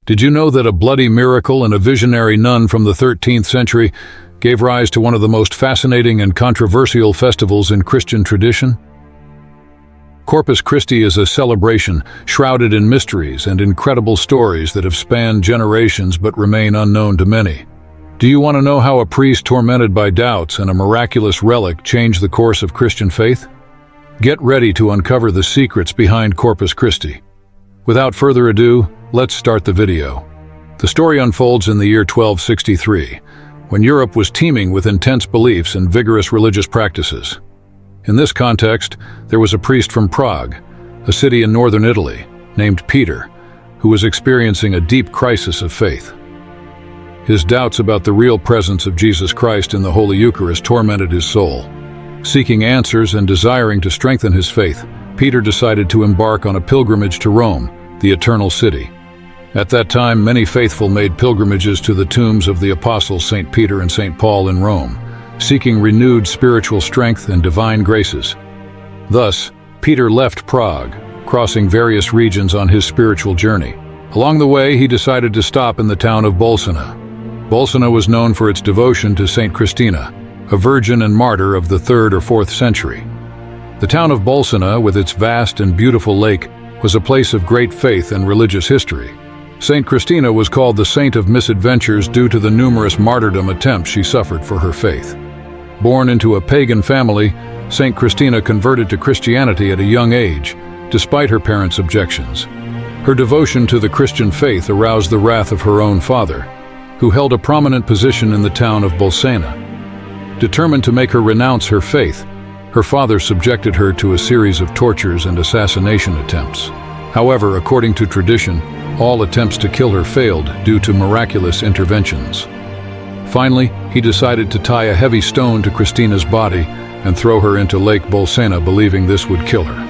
Did you know that a bloody miracle and a visionary nun from the 13th century gave rise to one of the most fascinating and controversial festivals in Christian tradition? Corpus Christi is a celebration shrouded in mysteries and incredible stories that have spanned generations but remain unknown to many. Do you want to know how a priest tormented by doubts and a miraculous relic changed the course of Christian faith? Get ready to uncover the secrets behind Corpus Christi. Without further ado, let's start the video. The story unfolds in the year 1263, when Europe was teeming with intense beliefs and vigorous religious practices. In this context, there was a priest from Prague, a city in northern Italy, named Peter, who was experiencing a deep crisis of faith. His doubts about the real presence of Jesus Christ in the Holy Eucharist tormented his soul. Seeking answers and desiring to strengthen his faith, Peter decided to embark on a pilgrimage to Rome, the Eternal City. At that time, many faithful made pilgrimages to the tombs of the apostles St. Peter and St. Paul in Rome, seeking renewed spiritual strength and divine graces. Thus, Peter left Prague, crossing various regions on his spiritual journey. Along the way, he decided to stop in the town of Bolsena. Bolsena was known for its devotion to Saint Christina, a virgin and martyr of the 3rd or 4th century. The town of Bolsena, with its vast and beautiful lake, was a place of great faith and religious history. Saint Christina was called the Saint of Misadventures due to the numerous martyrdom attempts she suffered for her faith. Born into a pagan family, Saint Christina converted to Christianity at a young age, despite her parents' objections. Her devotion to the Christian faith aroused the wrath of her own father, who held a prominent position in the town of Bolsena. Determined to make her renounce her faith, her father subjected her to a series of tortures and assassination attempts. However, according to tradition, all attempts to kill her failed due to miraculous interventions. Finally, he decided to tie a heavy stone to Christina's body and throw her into Lake Bolsena, believing this would kill her.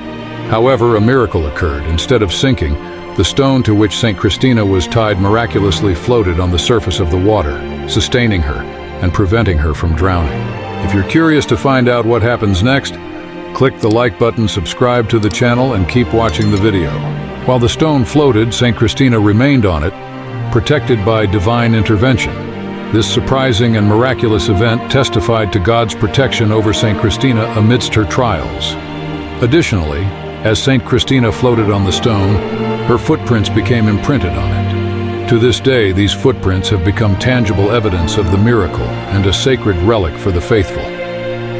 However, a miracle occurred. Instead of sinking, the stone to which St. Christina was tied miraculously floated on the surface of the water, sustaining her and preventing her from drowning. If you're curious to find out what happens next, click the like button, subscribe to the channel, and keep watching the video. While the stone floated, St. Christina remained on it, protected by divine intervention. This surprising and miraculous event testified to God's protection over St. Christina amidst her trials. Additionally, as St. Christina floated on the stone, her footprints became imprinted on it. To this day, these footprints have become tangible evidence of the miracle and a sacred relic for the faithful.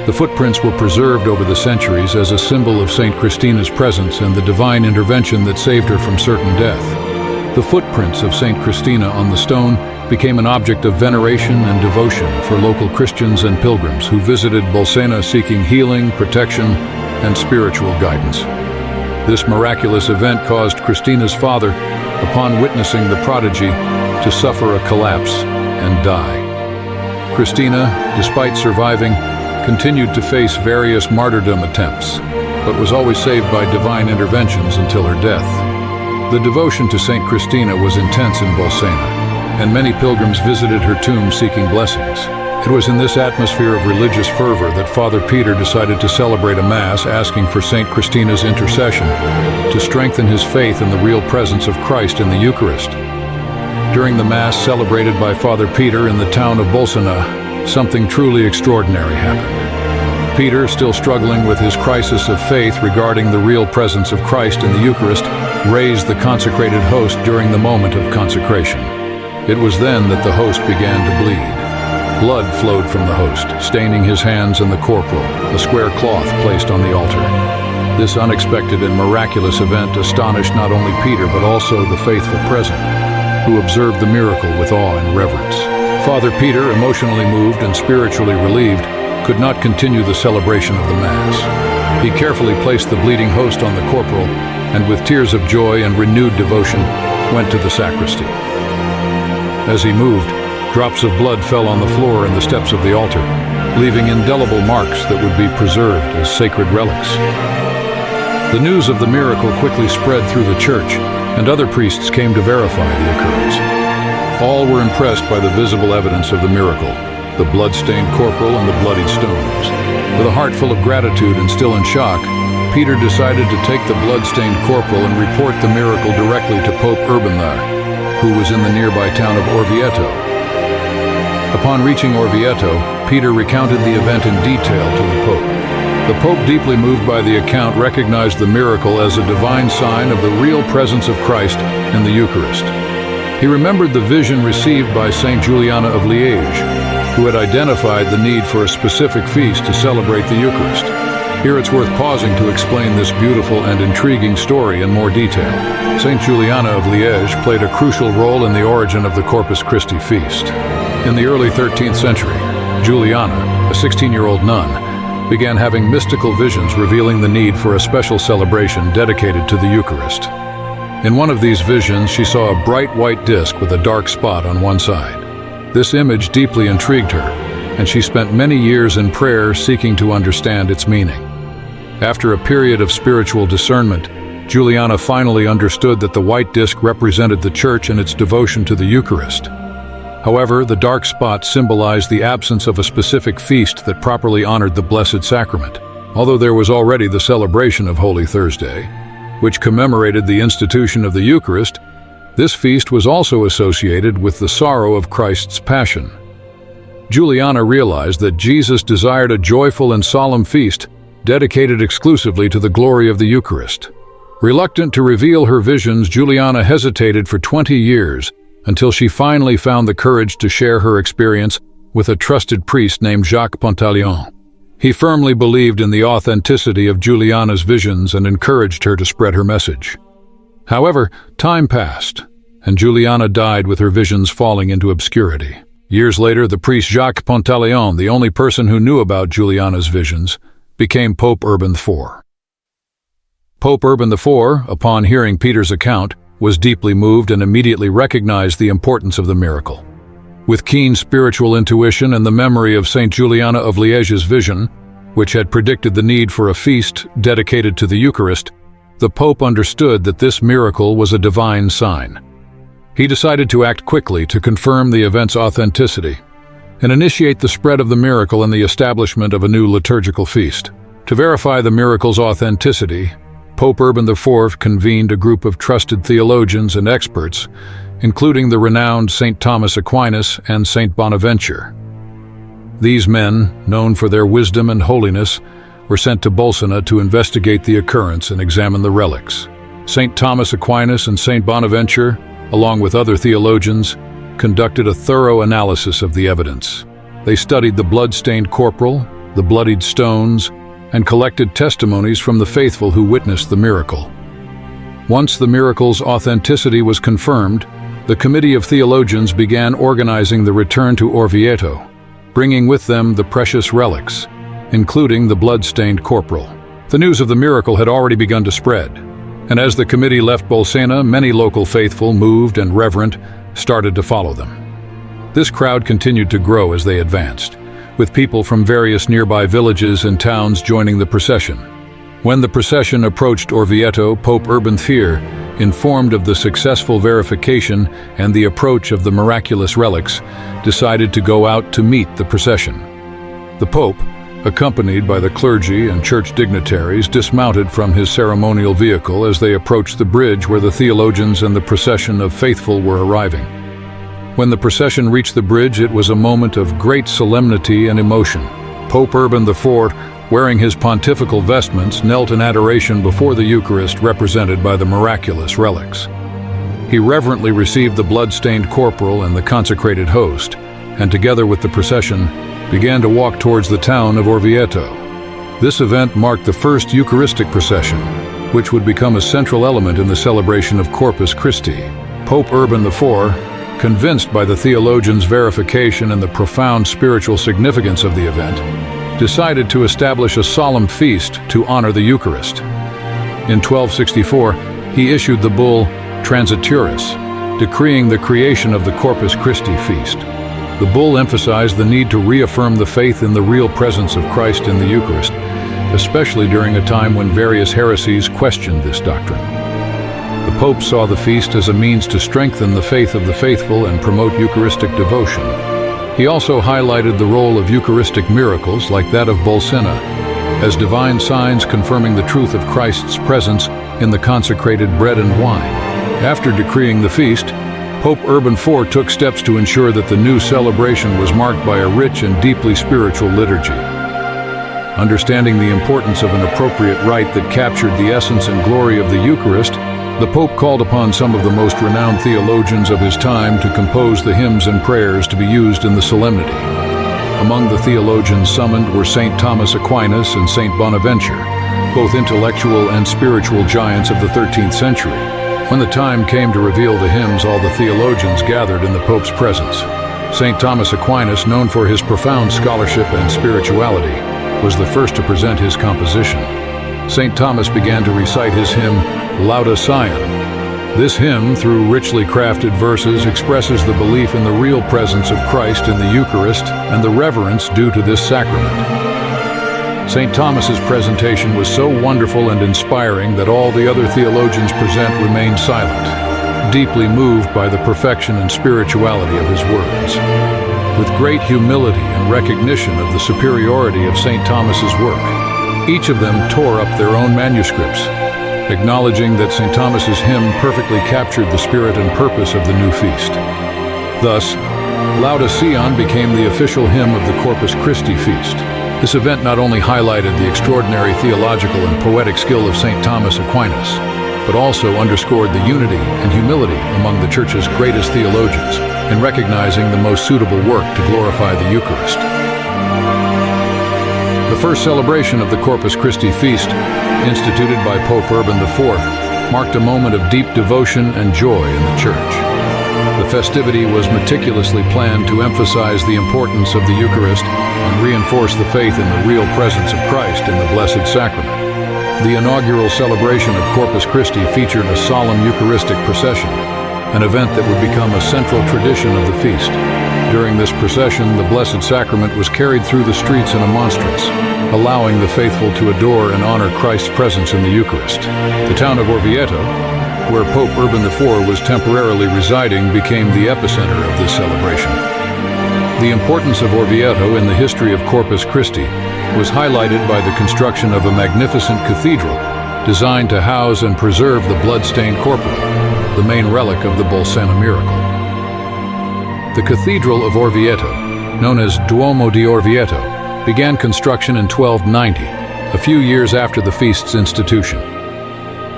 The footprints were preserved over the centuries as a symbol of St. Christina's presence and the divine intervention that saved her from certain death. The footprints of St. Christina on the stone became an object of veneration and devotion for local Christians and pilgrims who visited Bolsena seeking healing, protection, and spiritual guidance. This miraculous event caused Christina's father, upon witnessing the prodigy, to suffer a collapse and die. Christina, despite surviving, continued to face various martyrdom attempts, but was always saved by divine interventions until her death. The devotion to St. Christina was intense in Bolsena, and many pilgrims visited her tomb seeking blessings. It was in this atmosphere of religious fervor that Father Peter decided to celebrate a Mass asking for St. Christina's intercession to strengthen his faith in the real presence of Christ in the Eucharist. During the Mass celebrated by Father Peter in the town of Bolsena, something truly extraordinary happened. Peter, still struggling with his crisis of faith regarding the real presence of Christ in the Eucharist, raised the consecrated host during the moment of consecration. It was then that the host began to bleed. Blood flowed from the host, staining his hands and the corporal, a square cloth placed on the altar. This unexpected and miraculous event astonished not only Peter but also the faithful present, who observed the miracle with awe and reverence. Father Peter, emotionally moved and spiritually relieved, could not continue the celebration of the Mass. He carefully placed the bleeding host on the corporal and with tears of joy and renewed devotion went to the sacristy. As he moved, drops of blood fell on the floor and the steps of the altar, leaving indelible marks that would be preserved as sacred relics. The news of the miracle quickly spread through the church, and other priests came to verify the occurrence. All were impressed by the visible evidence of the miracle, the blood-stained corporal and the bloodied stones. With a heart full of gratitude and still in shock, Peter decided to take the blood-stained corporal and report the miracle directly to Pope Urban there. who was in the nearby town of Orvieto. Upon reaching Orvieto, Peter recounted the event in detail to the Pope. The Pope, deeply moved by the account, recognized the miracle as a divine sign of the real presence of Christ in the Eucharist. He remembered the vision received by Saint Juliana of Liège, who had identified the need for a specific feast to celebrate the Eucharist. Here it's worth pausing to explain this beautiful and intriguing story in more detail. Saint Juliana of Liège played a crucial role in the origin of the Corpus Christi feast. In the early 13th century, Juliana, a 16-year-old nun, began having mystical visions revealing the need for a special celebration dedicated to the Eucharist. In one of these visions, she saw a bright white disc with a dark spot on one side. This image deeply intrigued her, and she spent many years in prayer seeking to understand its meaning. After a period of spiritual discernment, Juliana finally understood that the white disc represented the Church and its devotion to the Eucharist. However, the dark spot symbolized the absence of a specific feast that properly honored the Blessed Sacrament. Although there was already the celebration of Holy Thursday, which commemorated the institution of the Eucharist, this feast was also associated with the sorrow of Christ's Passion. Juliana realized that Jesus desired a joyful and solemn feast dedicated exclusively to the glory of the Eucharist. Reluctant to reveal her visions, Juliana hesitated for 20 years until she finally found the courage to share her experience with a trusted priest named Jacques Pontalion. He firmly believed in the authenticity of Juliana's visions and encouraged her to spread her message. However, time passed, and Juliana died with her visions falling into obscurity. Years later, the priest Jacques Pontalion, the only person who knew about Juliana's visions, became Pope Urban IV. Pope Urban IV, upon hearing Peter's account, was deeply moved and immediately recognized the importance of the miracle. With keen spiritual intuition and the memory of Saint Juliana of Liège's vision, which had predicted the need for a feast dedicated to the Eucharist, the Pope understood that this miracle was a divine sign. He decided to act quickly to confirm the event's authenticity and initiate the spread of the miracle and the establishment of a new liturgical feast. To verify the miracle's authenticity, Pope Urban IV convened a group of trusted theologians and experts, including the renowned St. Thomas Aquinas and St. Bonaventure. These men, known for their wisdom and holiness, were sent to Bolsena to investigate the occurrence and examine the relics. St. Thomas Aquinas and St. Bonaventure, along with other theologians, conducted a thorough analysis of the evidence. They studied the blood-stained corporal, the bloodied stones, and collected testimonies from the faithful who witnessed the miracle. Once the miracle's authenticity was confirmed, the committee of theologians began organizing the return to Orvieto, bringing with them the precious relics, including the blood-stained corporal. The news of the miracle had already begun to spread, and as the committee left Bolsena, many local faithful, moved and reverent, started to follow them. This crowd continued to grow as they advanced, with people from various nearby villages and towns joining the procession. When the procession approached Orvieto, Pope Urban IV, informed of the successful verification and the approach of the miraculous relics, decided to go out to meet the procession. The Pope, accompanied by the clergy and church dignitaries, dismounted from his ceremonial vehicle as they approached the bridge where the theologians and the procession of faithful were arriving. When the procession reached the bridge, it was a moment of great solemnity and emotion. Pope Urban IV, wearing his pontifical vestments, knelt in adoration before the Eucharist represented by the miraculous relics. He reverently received the blood-stained corporal and the consecrated host, and together with the procession, began to walk towards the town of Orvieto. This event marked the first Eucharistic procession, which would become a central element in the celebration of Corpus Christi. Pope Urban IV, convinced by the theologians' verification and the profound spiritual significance of the event, decided to establish a solemn feast to honor the Eucharist. In 1264, he issued the bull Transituris, decreeing the creation of the Corpus Christi feast. The bull emphasized the need to reaffirm the faith in the real presence of Christ in the Eucharist, especially during a time when various heresies questioned this doctrine. The Pope saw the feast as a means to strengthen the faith of the faithful and promote Eucharistic devotion. He also highlighted the role of Eucharistic miracles, like that of Bolsena, as divine signs confirming the truth of Christ's presence in the consecrated bread and wine. After decreeing the feast, Pope Urban IV took steps to ensure that the new celebration was marked by a rich and deeply spiritual liturgy. Understanding the importance of an appropriate rite that captured the essence and glory of the Eucharist, the Pope called upon some of the most renowned theologians of his time to compose the hymns and prayers to be used in the solemnity. Among the theologians summoned were St. Thomas Aquinas and St. Bonaventure, both intellectual and spiritual giants of the 13th century. When the time came to reveal the hymns, all the theologians gathered in the Pope's presence. St. Thomas Aquinas, known for his profound scholarship and spirituality, was the first to present his composition. St. Thomas began to recite his hymn, Lauda Sion. This hymn, through richly crafted verses, expresses the belief in the real presence of Christ in the Eucharist and the reverence due to this sacrament. St. Thomas's presentation was so wonderful and inspiring that all the other theologians present remained silent, deeply moved by the perfection and spirituality of his words. With great humility and recognition of the superiority of St. Thomas's work, each of them tore up their own manuscripts, acknowledging that St. Thomas's hymn perfectly captured the spirit and purpose of the new feast. Thus, Lauda Sion became the official hymn of the Corpus Christi feast. This event not only highlighted the extraordinary theological and poetic skill of St. Thomas Aquinas, but also underscored the unity and humility among the Church's greatest theologians in recognizing the most suitable work to glorify the Eucharist. The first celebration of the Corpus Christi feast, instituted by Pope Urban IV, marked a moment of deep devotion and joy in the Church. The festivity was meticulously planned to emphasize the importance of the Eucharist and reinforce the faith in the real presence of Christ in the Blessed Sacrament. The inaugural celebration of Corpus Christi featured a solemn Eucharistic procession, an event that would become a central tradition of the feast. During this procession, the Blessed Sacrament was carried through the streets in a monstrance, allowing the faithful to adore and honor Christ's presence in the Eucharist. The town of Orvieto, where Pope Urban IV was temporarily residing, became the epicenter of this celebration. The importance of Orvieto in the history of Corpus Christi was highlighted by the construction of a magnificent cathedral designed to house and preserve the blood-stained corporal, the main relic of the Bolsena miracle. The Cathedral of Orvieto, known as Duomo di Orvieto, began construction in 1290, a few years after the feast's institution.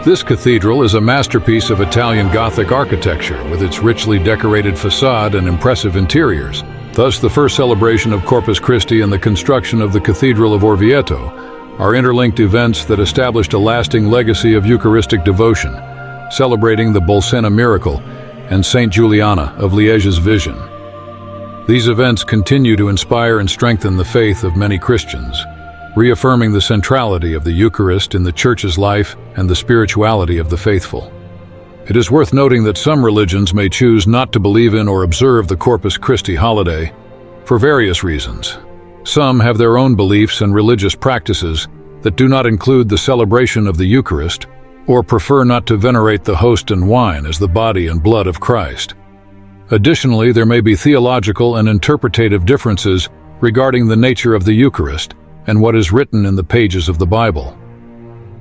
This cathedral is a masterpiece of Italian Gothic architecture with its richly decorated facade and impressive interiors. Thus, the first celebration of Corpus Christi and the construction of the Cathedral of Orvieto are interlinked events that established a lasting legacy of Eucharistic devotion, celebrating the Bolsena miracle and Saint Juliana of Liège's vision. These events continue to inspire and strengthen the faith of many Christians, reaffirming the centrality of the Eucharist in the Church's life and the spirituality of the faithful. It is worth noting that some religions may choose not to believe in or observe the Corpus Christi holiday for various reasons. Some have their own beliefs and religious practices that do not include the celebration of the Eucharist or prefer not to venerate the host and wine as the body and blood of Christ. Additionally, there may be theological and interpretative differences regarding the nature of the Eucharist and what is written in the pages of the Bible.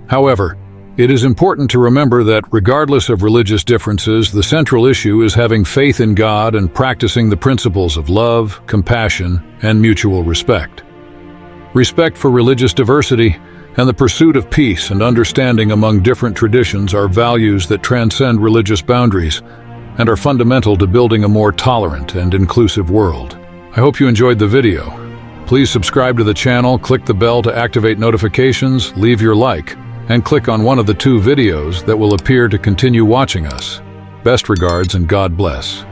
However, it is important to remember that, regardless of religious differences, the central issue is having faith in God and practicing the principles of love, compassion, and mutual respect. Respect for religious diversity and the pursuit of peace and understanding among different traditions are values that transcend religious boundaries and are fundamental to building a more tolerant and inclusive world. I hope you enjoyed the video. Please subscribe to the channel, click the bell to activate notifications, leave your like, and click on one of the 2 videos that will appear to continue watching us. Best regards and God bless.